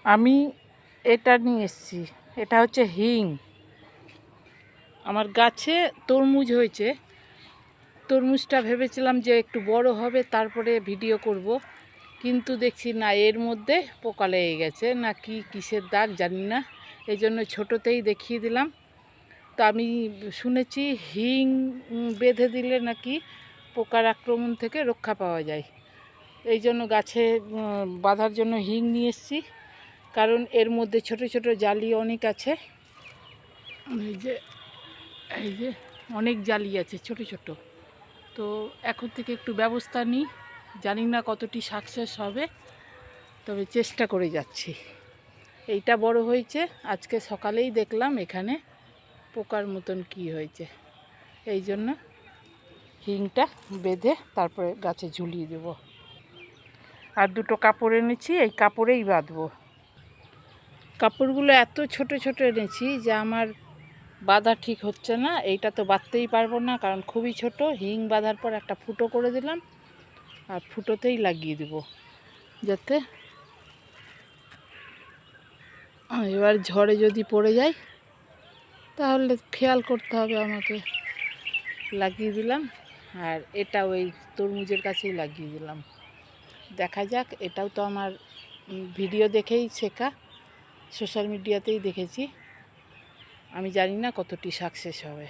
আমি এটা নিয়ে এসেছি, এটা হচ্ছে হিং। আমার গাছে তরমুজ হয়েছে। তরমুজটা ভেবেছিলাম যে একটু বড় হবে তারপরে ভিডিও করব, কিন্তু দেখছি না, এর মধ্যে পোকা লেগে গেছে, না কি কিসের দাগ জানি না, এই জন্য ছোটোতেই দেখিয়ে দিলাম। তো আমি শুনেছি হিং বেঁধে দিলে নাকি পোকার আক্রমণ থেকে রক্ষা পাওয়া যায়। এই জন্য গাছে বাঁধার জন্য হিং নিয়ে এসেছি, কারণ এর মধ্যে ছোট ছোট জালি অনেক আছে। এই যে অনেক জালি আছে ছোট ছোট। তো এখন থেকে একটু ব্যবস্থা নিই, জানি না কতটি সাকসেস হবে, তবে চেষ্টা করে যাচ্ছি। এইটা বড় হয়েছে, আজকে সকালেই দেখলাম এখানে পোকার মতন কি হয়েছে, এই জন্য হিংটা বেঁধে তারপরে গাছে ঝুলিয়ে দেব। আর দুটো কাপড় এনেছি, এই কাপড়েই বাঁধবো। কাপড়গুলো এত ছোট ছোট এনেছি যে আমার বাঁধা ঠিক হচ্ছে না। এইটা তো বাঁধতেই পারবো না, কারণ খুবই ছোট। হিং বাঁধার পর একটা ফুটো করে দিলাম, আর ফুটোতেই লাগিয়ে দেব যাতে এবার ঝড়ে যদি পড়ে যায় তাহলে খেয়াল করতে হবে আমাকে। লাগিয়ে দিলাম, আর এটা ওই তরমুজের কাছেই লাগিয়ে দিলাম। দেখা যাক, এটাও তো আমার ভিডিও দেখেই শেখা, সোশ্যাল মিডিয়াতেই দেখেছি। আমি জানি না কতটি সাকসেস হবে।